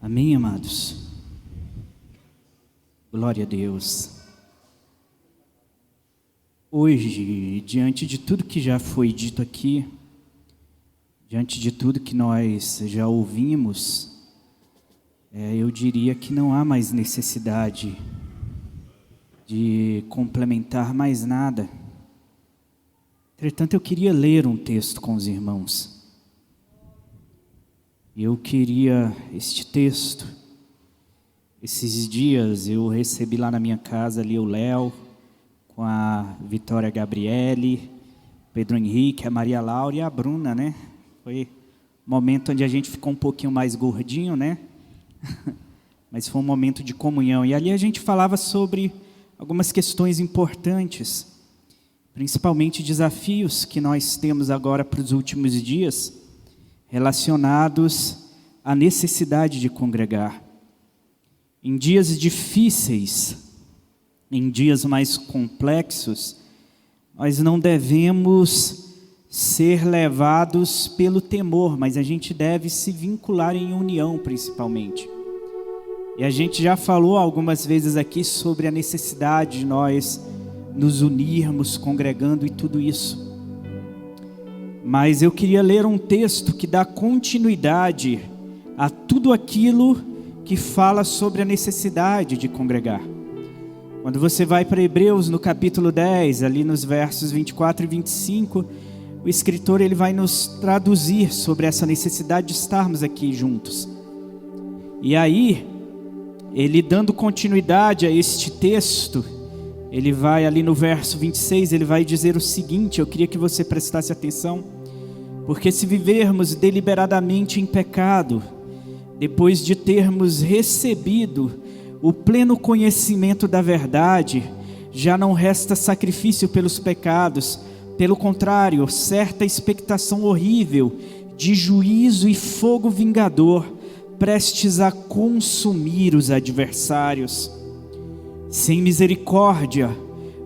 Amém, amados? Glória a Deus. Hoje, diante de tudo que já foi dito aqui, diante de tudo que nós já ouvimos, eu diria que não há mais necessidade de complementar mais nada. Entretanto, eu queria ler um texto com os irmãos. Eu queria este texto. Esses dias eu recebi lá na minha casa ali o Léo, com a Vitória Gabriele, Pedro Henrique, a Maria Laura e a Bruna, né? Foi um momento onde a gente ficou um pouquinho mais gordinho, né? Mas foi um momento de comunhão. E ali a gente falava sobre algumas questões importantes, principalmente desafios que nós temos agora para os últimos dias, relacionados à necessidade de congregar. Em dias difíceis, em dias mais complexos, nós não devemos ser levados pelo temor, mas a gente deve se vincular em união principalmente. E a gente já falou algumas vezes aqui sobre a necessidade de nós nos unirmos, congregando e tudo isso. Mas eu queria ler um texto que dá continuidade a tudo aquilo que fala sobre a necessidade de congregar. Quando você vai para Hebreus, no capítulo 10, ali nos versos 24 e 25, o escritor ele vai nos traduzir sobre essa necessidade de estarmos aqui juntos. E aí, ele dando continuidade a este texto, ele vai ali no verso 26, ele vai dizer o seguinte, eu queria que você prestasse atenção, porque se vivermos deliberadamente em pecado, depois de termos recebido o pleno conhecimento da verdade, já não resta sacrifício pelos pecados, pelo contrário, certa expectação horrível de juízo e fogo vingador, prestes a consumir os adversários. Sem misericórdia,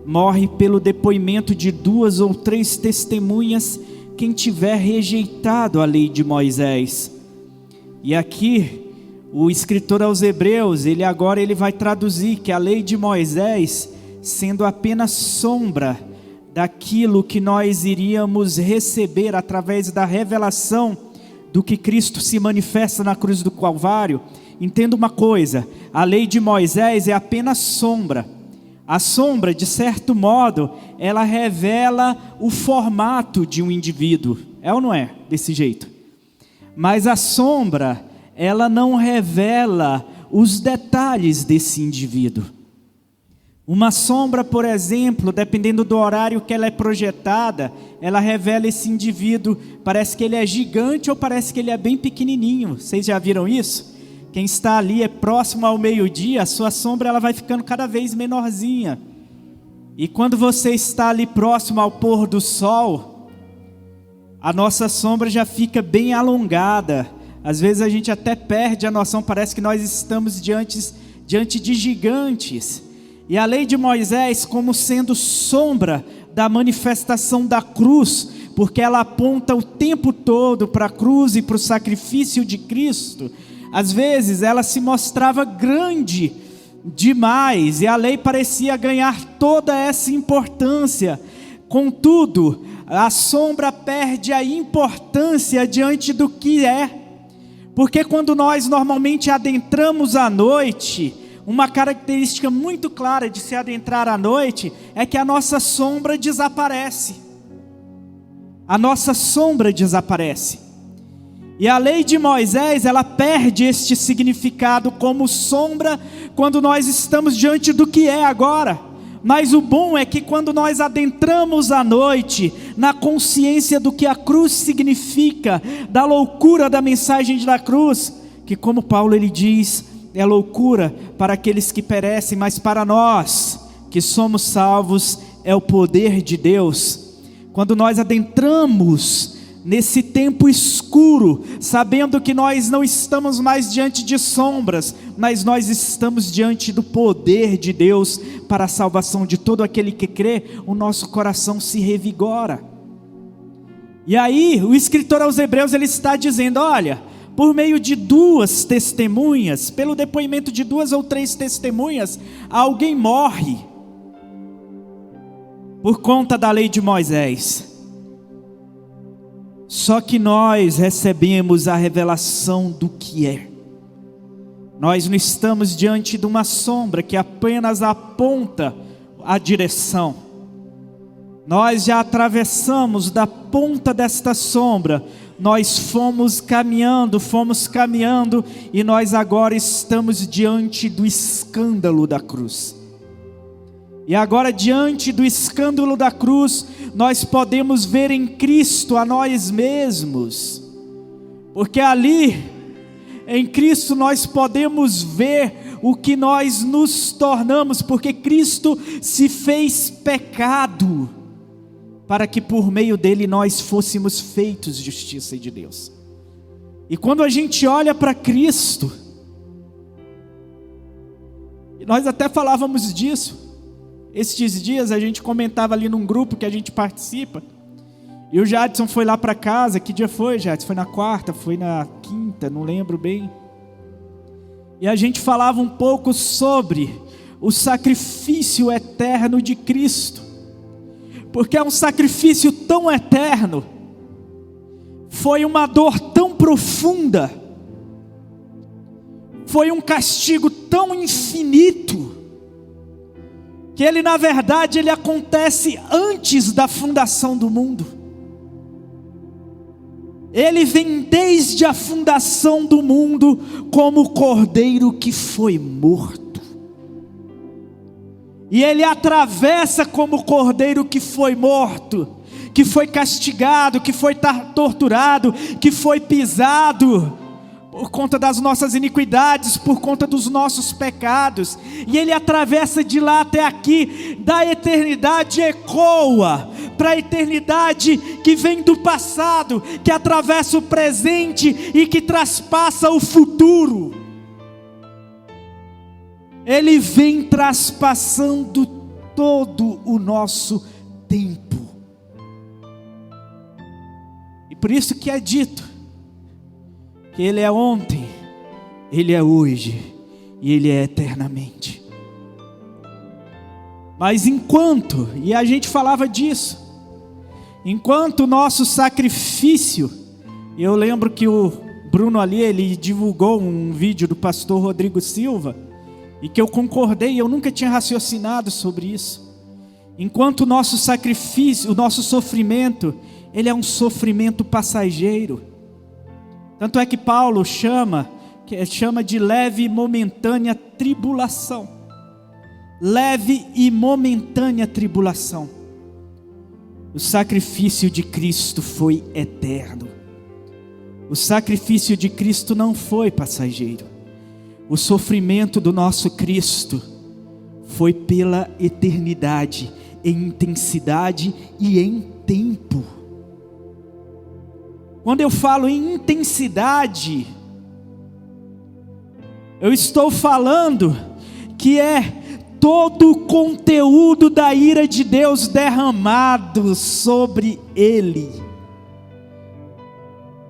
morre pelo depoimento de 2 ou 3 testemunhas quem tiver rejeitado a lei de Moisés. E aqui, o escritor aos Hebreus, ele vai traduzir que a lei de Moisés, sendo apenas sombra daquilo que nós iríamos receber através da revelação do que Cristo se manifesta na cruz do Calvário. Entenda uma coisa, a lei de Moisés é apenas sombra. A sombra, de certo modo, ela revela o formato de um indivíduo. É ou não é desse jeito? Mas a sombra, ela não revela os detalhes desse indivíduo. Uma sombra, por exemplo, dependendo do horário que ela é projetada, ela revela esse indivíduo, parece que ele é gigante ou parece que ele é bem pequenininho. Vocês já viram isso? Quem está ali é próximo ao meio-dia, a sua sombra ela vai ficando cada vez menorzinha. E quando você está ali próximo ao pôr do sol, a nossa sombra já fica bem alongada. Às vezes a gente até perde a noção, parece que nós estamos diante de gigantes. E a lei de Moisés, como sendo sombra da manifestação da cruz, porque ela aponta o tempo todo para a cruz e para o sacrifício de Cristo, às vezes ela se mostrava grande demais, e a lei parecia ganhar toda essa importância. Contudo, a sombra perde a importância diante do que é, porque quando nós normalmente adentramos a noite, uma característica muito clara de se adentrar à noite é que a nossa sombra desaparece. A nossa sombra desaparece. E a lei de Moisés, ela perde este significado como sombra quando nós estamos diante do que é agora. Mas o bom é que quando nós adentramos a noite, na consciência do que a cruz significa, da loucura da mensagem da cruz, que como Paulo ele diz, é loucura para aqueles que perecem, mas para nós que somos salvos, é o poder de Deus. Quando nós adentramos nesse tempo escuro, sabendo que nós não estamos mais diante de sombras, mas nós estamos diante do poder de Deus para a salvação de todo aquele que crê, o nosso coração se revigora. E aí, o escritor aos Hebreus, ele está dizendo, olha, por meio de 2 testemunhas, pelo depoimento de 2 ou 3 testemunhas, alguém morre por conta da lei de Moisés. Só que nós recebemos a revelação do que é. Nós não estamos diante de uma sombra que apenas aponta a direção. Nós já atravessamos da ponta desta sombra. Nós fomos caminhando e nós agora estamos diante do escândalo da cruz. E agora, diante do escândalo da cruz, nós podemos ver em Cristo a nós mesmos, porque ali, em Cristo, nós podemos ver o que nós nos tornamos, porque Cristo se fez pecado, para que por meio dele nós fôssemos feitos justiça de Deus. E quando a gente olha para Cristo, e nós até falávamos disso, estes dias a gente comentava ali num grupo que a gente participa, e o Jadson foi lá para casa. Que dia foi, Jadson? Foi na quarta, foi na quinta, não lembro bem. E a gente falava um pouco sobre o sacrifício eterno de Cristo, porque é um sacrifício tão eterno, foi uma dor tão profunda, foi um castigo tão infinito, que ele, na verdade, ele acontece antes da fundação do mundo. Ele vem desde a fundação do mundo como o cordeiro que foi morto. E ele atravessa como o cordeiro que foi morto, que foi castigado, que foi torturado, que foi pisado por conta das nossas iniquidades, por conta dos nossos pecados. E ele atravessa de lá até aqui, da eternidade ecoa para a eternidade que vem do passado, que atravessa o presente e que traspassa o futuro. Ele vem traspassando todo o nosso tempo. E por isso que é dito que Ele é ontem, Ele é hoje e Ele é eternamente. Mas enquanto, e a gente falava disso, enquanto o nosso sacrifício, eu lembro que o Bruno ali, ele divulgou um vídeo do pastor Rodrigo Silva, e que eu concordei, eu nunca tinha raciocinado sobre isso. Enquanto o nosso sacrifício, o nosso sofrimento, ele é um sofrimento passageiro. Tanto é que Paulo chama de leve e momentânea tribulação. Leve e momentânea tribulação. O sacrifício de Cristo foi eterno. O sacrifício de Cristo não foi passageiro. O sofrimento do nosso Cristo foi pela eternidade, em intensidade e em tempo. Quando eu falo em intensidade, eu estou falando que é todo o conteúdo da ira de Deus derramado sobre ele,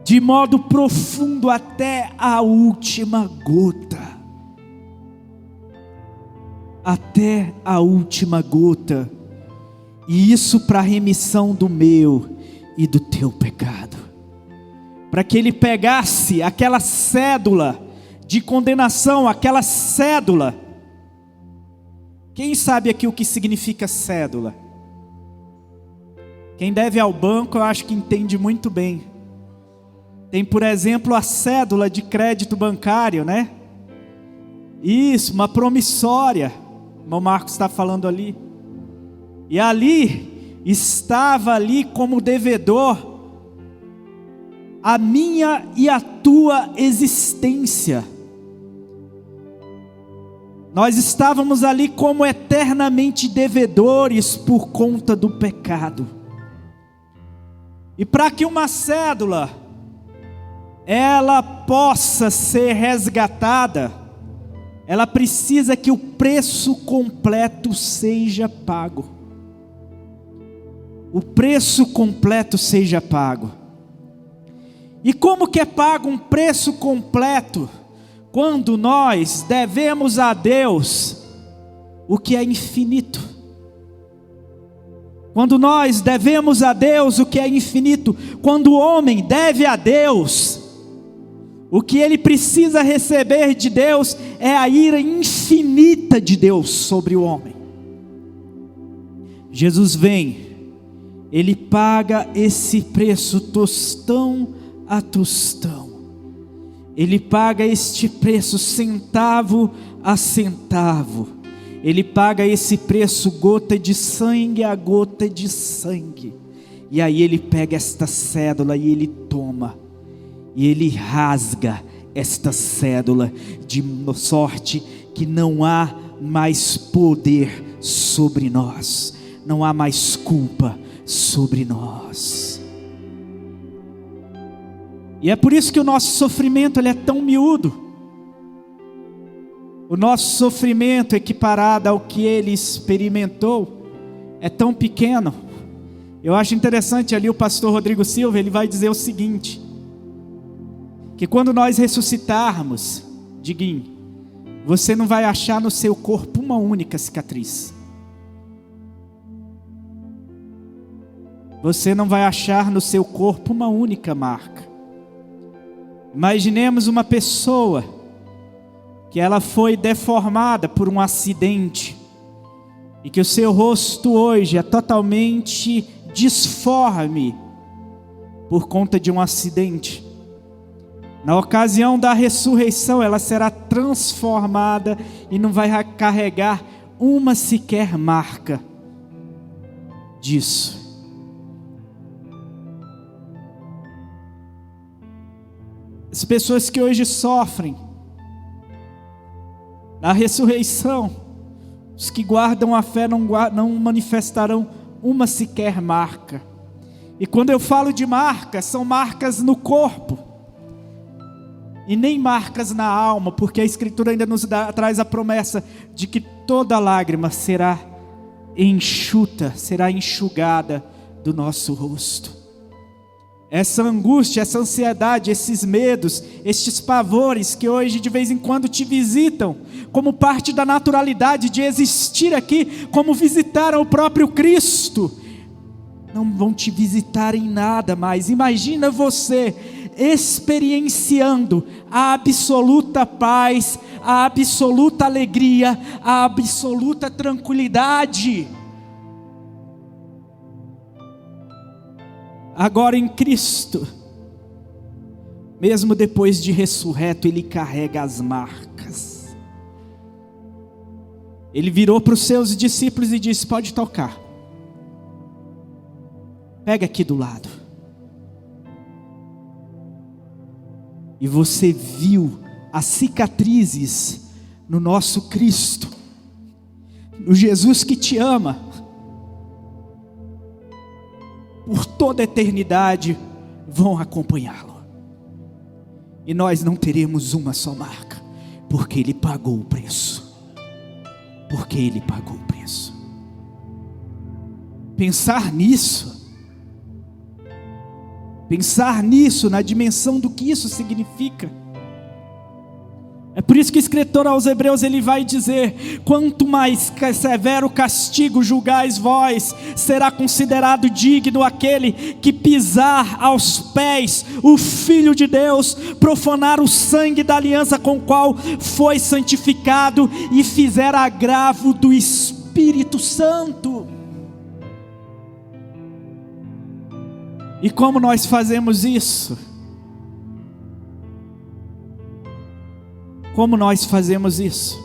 de modo profundo até a última gota. Até a última gota. E isso para a remissão do meu e do teu pecado. Para que ele pegasse aquela cédula de condenação, aquela cédula. Quem sabe aqui o que significa cédula? Quem deve ao banco, eu acho que entende muito bem. Tem, por exemplo, a cédula de crédito bancário, né? Isso, uma promissória. O irmão Marcos está falando ali. E ali, estava ali como devedor a minha e a tua existência. Nós estávamos ali como eternamente devedores por conta do pecado. E para que uma cédula ela possa ser resgatada, ela precisa que o preço completo seja pago. O preço completo seja pago. E como que é pago um preço completo quando nós devemos a Deus o que é infinito? Quando nós devemos a Deus o que é infinito, quando o homem deve a Deus, o que ele precisa receber de Deus é a ira infinita de Deus sobre o homem. Jesus vem, ele paga esse preço tostão a tostão. Ele paga este preço centavo a centavo. Ele paga esse preço gota de sangue a gota de sangue. E aí ele pega esta cédula e ele toma. E ele rasga esta cédula de sorte que não há mais poder sobre nós. Não há mais culpa sobre nós. E é por isso que o nosso sofrimento ele é tão miúdo. O nosso sofrimento equiparado ao que ele experimentou é tão pequeno. Eu acho interessante ali o pastor Rodrigo Silva, ele vai dizer o seguinte, que quando nós ressuscitarmos, Diguinho, você não vai achar no seu corpo uma única cicatriz. Você não vai achar no seu corpo uma única marca. Imaginemos uma pessoa que ela foi deformada por um acidente e que o seu rosto hoje é totalmente disforme por conta de um acidente. Na ocasião da ressurreição, ela será transformada e não vai carregar uma sequer marca disso. As pessoas que hoje sofrem, na ressurreição, os que guardam a fé não manifestarão uma sequer marca. E quando eu falo de marcas, são marcas no corpo, e nem marcas na alma, porque a Escritura ainda nos traz a promessa de que toda lágrima será enxuta, será enxugada do nosso rosto. Essa angústia, essa ansiedade, esses medos, estes pavores que hoje de vez em quando te visitam, como parte da naturalidade de existir aqui, como visitaram o próprio Cristo, não vão te visitar em nada mais. Imagina você experienciando a absoluta paz, a absoluta alegria, a absoluta tranquilidade. Agora em Cristo, mesmo depois de ressurreto, Ele carrega as marcas. Ele virou para os seus discípulos e disse: pode tocar, pega aqui do lado. E você viu as cicatrizes no nosso Cristo, no Jesus que te ama. Por toda a eternidade vão acompanhá-lo. E nós não teremos uma só marca, porque Ele pagou o preço. Porque Ele pagou o preço. Pensar nisso, na dimensão do que isso significa. É por isso que o escritor aos Hebreus ele vai dizer: quanto mais severo castigo julgais vós, será considerado digno aquele que pisar aos pés o Filho de Deus, profanar o sangue da aliança com o qual foi santificado e fizer agravo do Espírito Santo. E como nós fazemos isso? Como nós fazemos isso?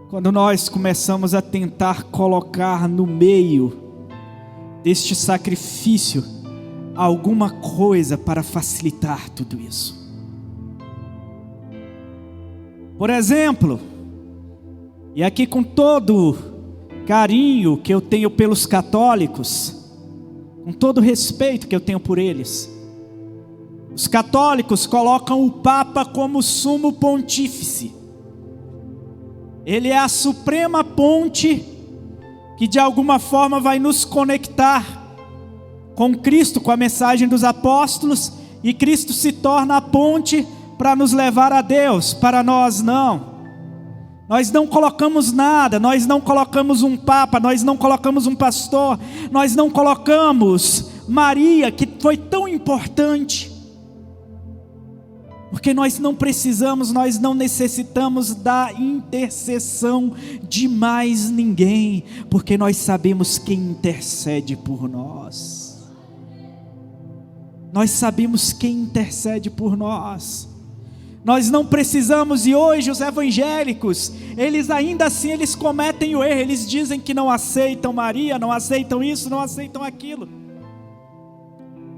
Quando nós começamos a tentar colocar no meio deste sacrifício alguma coisa para facilitar tudo isso. Por exemplo, e aqui com todo carinho que eu tenho pelos católicos, com todo respeito que eu tenho por eles, os católicos colocam o Papa como sumo pontífice. Ele é a suprema ponte que de alguma forma vai nos conectar com Cristo, com a mensagem dos apóstolos, e Cristo se torna a ponte para nos levar a Deus. Para nós não. Nós não colocamos nada, nós não colocamos um papa, nós não colocamos um pastor, nós não colocamos Maria, que foi tão importante. Porque nós não precisamos, nós não necessitamos da intercessão de mais ninguém, porque nós sabemos quem intercede por nós. Nós sabemos quem intercede por nós. Nós não precisamos, e hoje os evangélicos, eles ainda assim, eles cometem o erro, eles dizem que não aceitam Maria, não aceitam isso, não aceitam aquilo.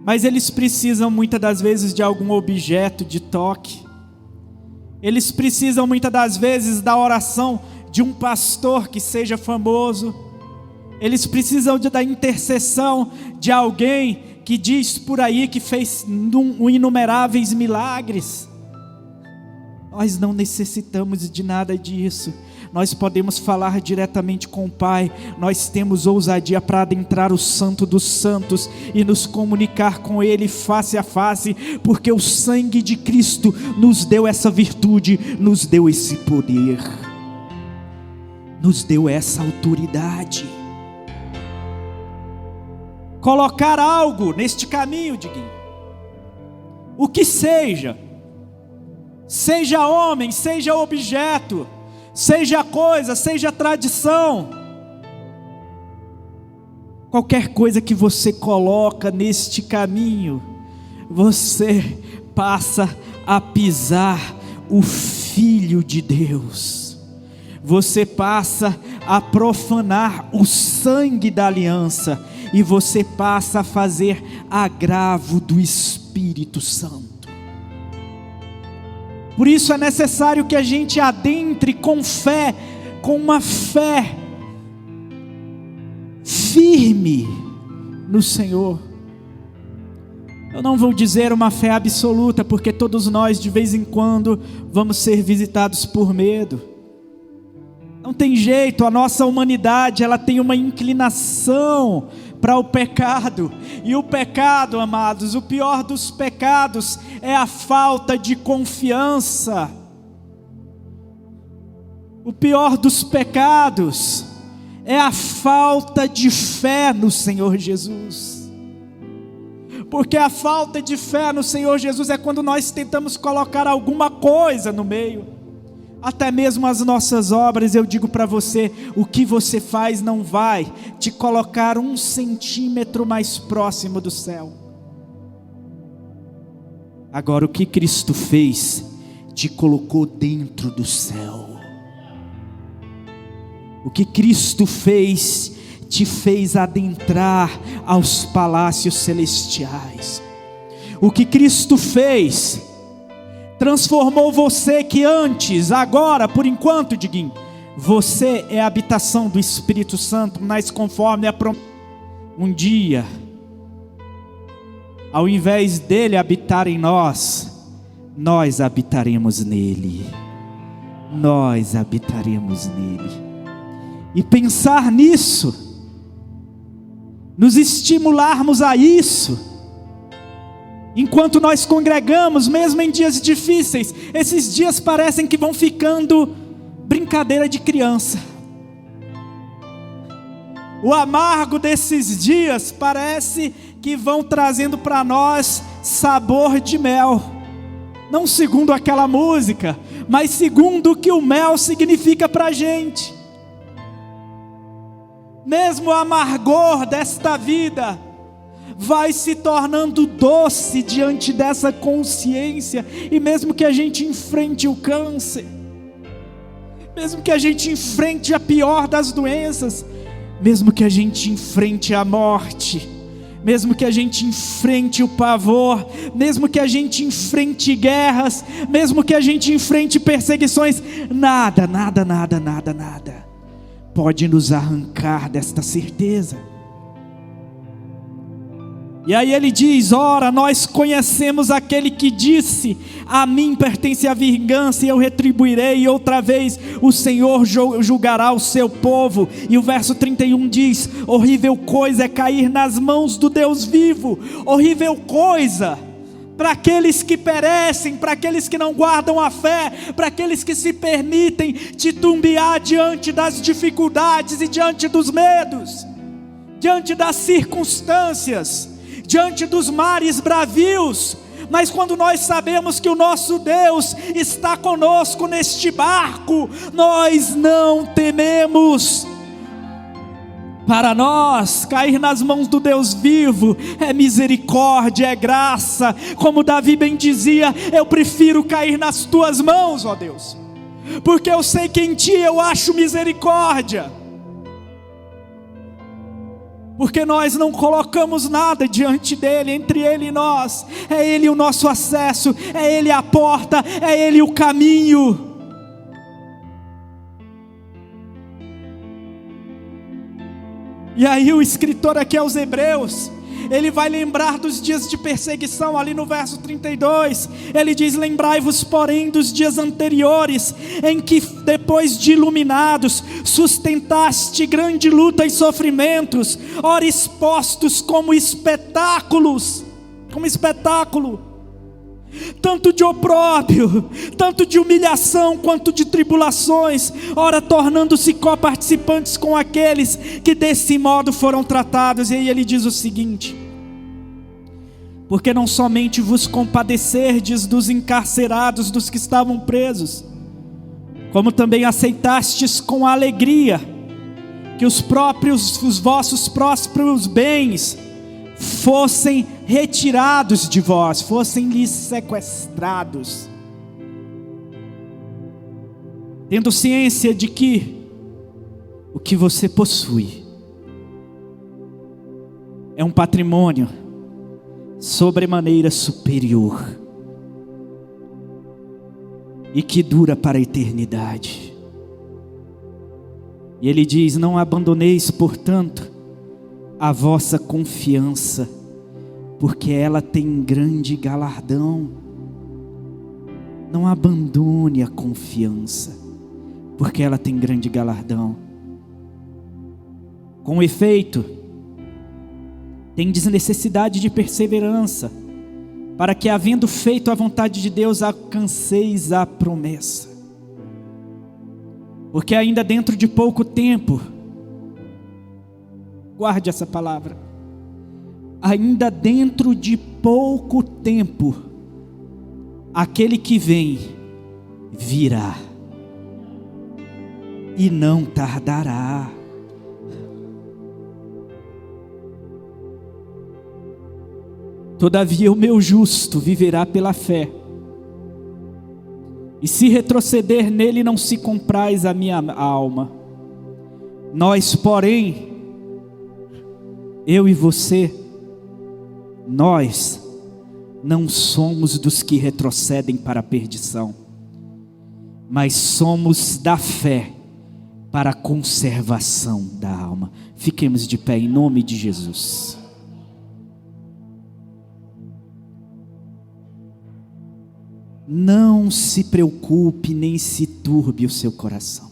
Mas eles precisam muitas das vezes de algum objeto de toque. Eles precisam muitas das vezes da oração de um pastor que seja famoso. Eles precisam da intercessão de alguém que diz por aí que fez inumeráveis milagres. Nós não necessitamos de nada disso. Nós podemos falar diretamente com o Pai. Nós temos ousadia para adentrar o Santo dos Santos e nos comunicar com Ele face a face, porque o sangue de Cristo nos deu essa virtude, nos deu esse poder, nos deu essa autoridade. Colocar algo neste caminho, Diguinho, o que seja homem, seja objeto, seja coisa, seja tradição, qualquer coisa que você coloca neste caminho, você passa a pisar o Filho de Deus, você passa a profanar o sangue da aliança, e você passa a fazer agravo do Espírito Santo. Por isso é necessário que a gente adentre com fé, com uma fé firme no Senhor. Eu não vou dizer uma fé absoluta, porque todos nós de vez em quando vamos ser visitados por medo. Não tem jeito, a nossa humanidade, ela tem uma inclinação para o pecado, e o pecado, amados, o pior dos pecados é a falta de confiança. O pior dos pecados é a falta de fé no Senhor Jesus. Porque a falta de fé no Senhor Jesus é quando nós tentamos colocar alguma coisa no meio. Até mesmo as nossas obras, eu digo para você, o que você faz não vai te colocar 1 centímetro mais próximo do céu. Agora, o que Cristo fez, te colocou dentro do céu. O que Cristo fez, te fez adentrar aos palácios celestiais. O que Cristo fez, transformou você que antes, agora, por enquanto, Diguinho, você é a habitação do Espírito Santo, mas conforme a promessa, um dia, ao invés dele habitar em nós, nós habitaremos nele. Nós habitaremos nele. E pensar nisso, nos estimularmos a isso, enquanto nós congregamos, mesmo em dias difíceis. Esses dias parecem que vão ficando brincadeira de criança. O amargo desses dias parece que vão trazendo para nós sabor de mel. Não segundo aquela música, mas segundo o que o mel significa para a gente. Mesmo o amargor desta vida vai se tornando doce diante dessa consciência. E mesmo que a gente enfrente o câncer, mesmo que a gente enfrente a pior das doenças, mesmo que a gente enfrente a morte, mesmo que a gente enfrente o pavor, mesmo que a gente enfrente guerras, mesmo que a gente enfrente perseguições, nada pode nos arrancar desta certeza. E aí ele diz: ora, nós conhecemos aquele que disse: a mim pertence a vingança e eu retribuirei. E outra vez o Senhor julgará o seu povo. E o verso 31 diz: horrível coisa é cair nas mãos do Deus vivo. Horrível coisa para aqueles que perecem, para aqueles que não guardam a fé, para aqueles que se permitem titubear diante das dificuldades e diante dos medos, diante das circunstâncias, diante dos mares bravios. Mas quando nós sabemos que o nosso Deus está conosco neste barco, nós não tememos. Para nós, cair nas mãos do Deus vivo é misericórdia, é graça. Como Davi bem dizia: eu prefiro cair nas tuas mãos, ó Deus, porque eu sei que em ti eu acho misericórdia. Porque nós não colocamos nada diante dele, entre ele e nós. É ele o nosso acesso, é ele a porta, é ele o caminho. E aí o escritor aqui aos Hebreus, ele vai lembrar dos dias de perseguição, ali no verso 32, ele diz: lembrai-vos porém dos dias anteriores, em que depois de iluminados, sustentaste grande luta e sofrimentos, ora expostos como espetáculo, tanto de opróbrio, tanto de humilhação, quanto de tribulações, ora tornando-se coparticipantes com aqueles que desse modo foram tratados. E aí ele diz o seguinte: porque não somente vos compadecerdes dos encarcerados, dos que estavam presos, como também aceitastes com alegria que os vossos próprios bens fossem retirados de vós, fossem lhes sequestrados, tendo ciência de que o que você possui é um patrimônio sobremaneira superior e que dura para a eternidade. E ele diz: não abandoneis, portanto, a vossa confiança, porque ela tem grande galardão. Não abandone a confiança, porque ela tem grande galardão. Com efeito, tendes necessidade de perseverança, para que, havendo feito a vontade de Deus, alcanceis a promessa. Porque ainda dentro de pouco tempo, guarde essa palavra, ainda dentro de pouco tempo, aquele que vem virá, e não tardará. Todavia o meu justo viverá pela fé, e se retroceder nele não se compraz a minha alma. Nós, porém, eu e você, nós não somos dos que retrocedem para a perdição, mas somos da fé para a conservação da alma. Fiquemos de pé em nome de Jesus. Não se preocupe nem se turbe o seu coração.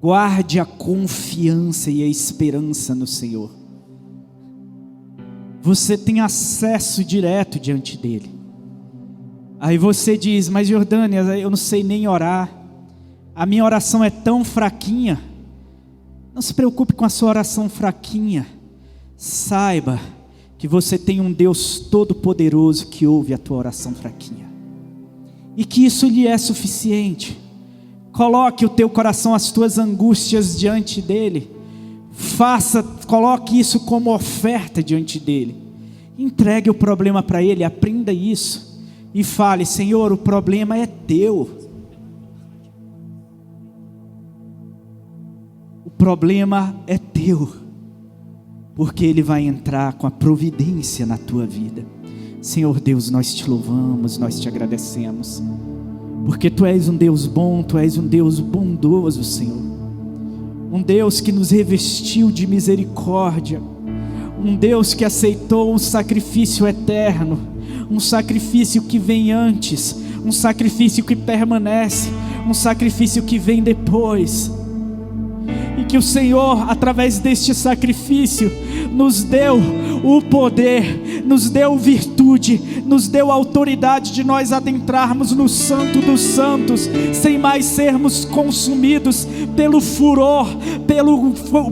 Guarde a confiança e a esperança no Senhor. Você tem acesso direto diante dele. Aí você diz: mas Jordânia, eu não sei nem orar, a minha oração é tão fraquinha. Não se preocupe com a sua oração fraquinha. Saiba que você tem um Deus todo-poderoso que ouve a tua oração fraquinha, e que isso lhe é suficiente. Coloque o teu coração, as tuas angústias diante dele. Coloque isso como oferta diante dele. Entregue o problema para ele, aprenda isso. E fale: Senhor, o problema é teu. O problema é teu. Porque ele vai entrar com a providência na tua vida. Senhor Deus, nós te louvamos, nós te agradecemos. Porque tu és um Deus bom, tu és um Deus bondoso, Senhor. Um Deus que nos revestiu de misericórdia. Um Deus que aceitou um sacrifício eterno, um sacrifício que vem antes, um sacrifício que permanece, um sacrifício que vem depois. E que o Senhor, através deste sacrifício, nos deu o poder, nos deu virtude, nos deu a autoridade de nós adentrarmos no Santo dos Santos, sem mais sermos consumidos pelo furor,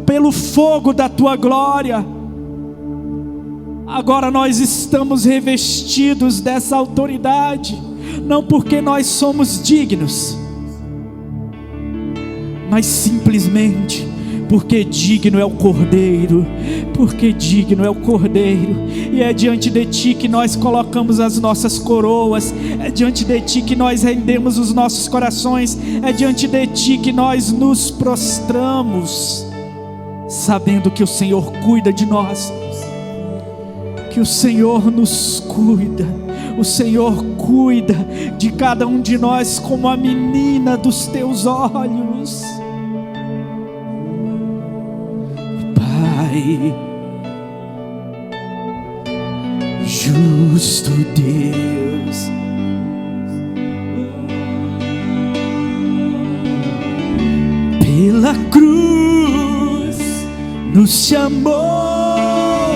pelo fogo da Tua glória. Agora nós estamos revestidos dessa autoridade, não porque nós somos dignos, mas simplesmente porque digno é o Cordeiro, porque digno é o Cordeiro. E é diante de Ti que nós colocamos as nossas coroas, é diante de Ti que nós rendemos os nossos corações, é diante de Ti que nós nos prostramos, sabendo que o Senhor cuida de nós, que o Senhor nos cuida, o Senhor cuida de cada um de nós como a menina dos Teus olhos. Pai, justo Deus, pela cruz nos chamou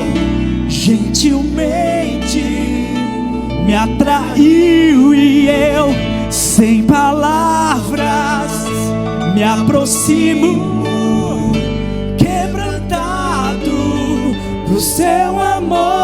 gentilmente, me atraiu e eu, sem palavras, me aproximo, quebrantado do Seu amor.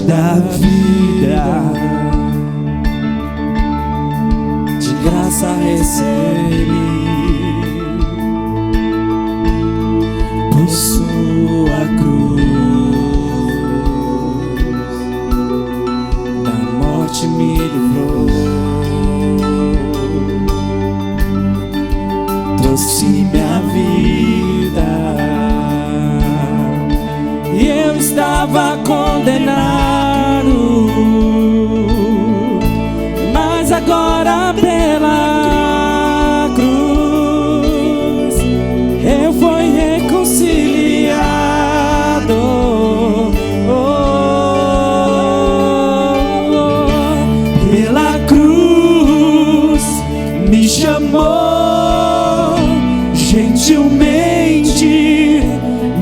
Da vida, de graça recebi, por Sua cruz, da morte me livrou, trouxe minha vida, e eu estava condenado, mas agora pela cruz eu fui reconciliado. Pela cruz me chamou gentilmente,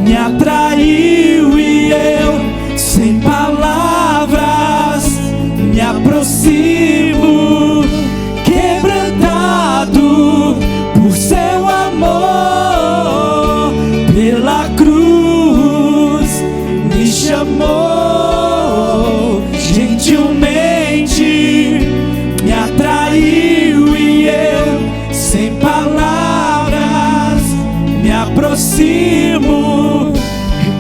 me atraiu e eu, sem palavras, me aproximo, quebrantado por Seu amor. Pela cruz me chamou gentilmente, me atraiu e eu, sem palavras, me aproximo,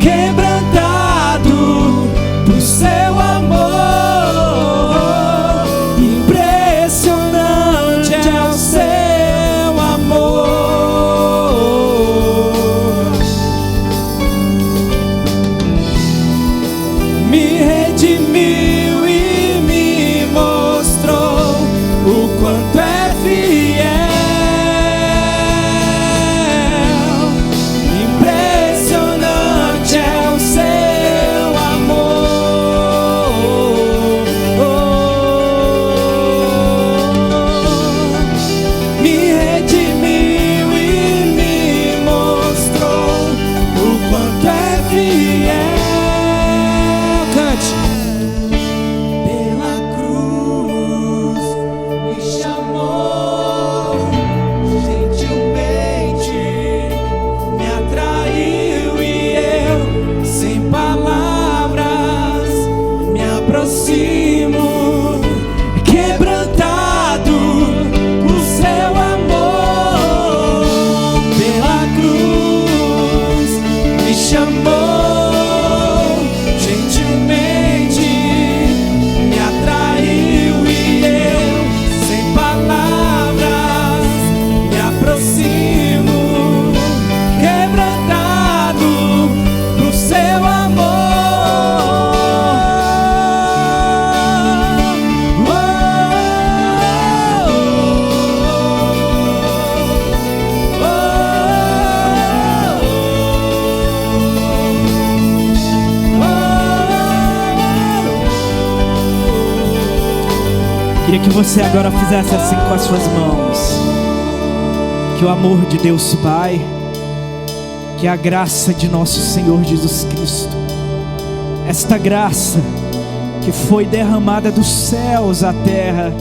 quebrantado por Seu amor. Impressionante é o Seu amor. Me redimiu e me mostrou o quanto é fiel. Impressionante é o Seu amor. Me redimiu e me mostrou o quanto é fiel. Cante. Queria que você agora fizesse assim com as suas mãos. Que o amor de Deus Pai, que a graça de nosso Senhor Jesus Cristo, esta graça que foi derramada dos céus à terra,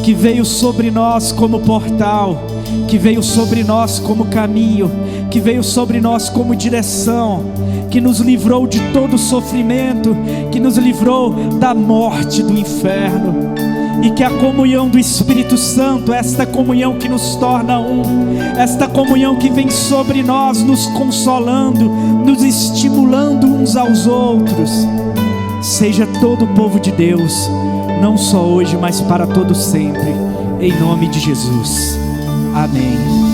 que veio sobre nós como portal, que veio sobre nós como caminho, que veio sobre nós como direção, que nos livrou de todo sofrimento, que nos livrou da morte do inferno, e que a comunhão do Espírito Santo, esta comunhão que nos torna um, esta comunhão que vem sobre nós, nos consolando, nos estimulando uns aos outros, seja todo o povo de Deus, não só hoje, mas para todo sempre, em nome de Jesus. Amém.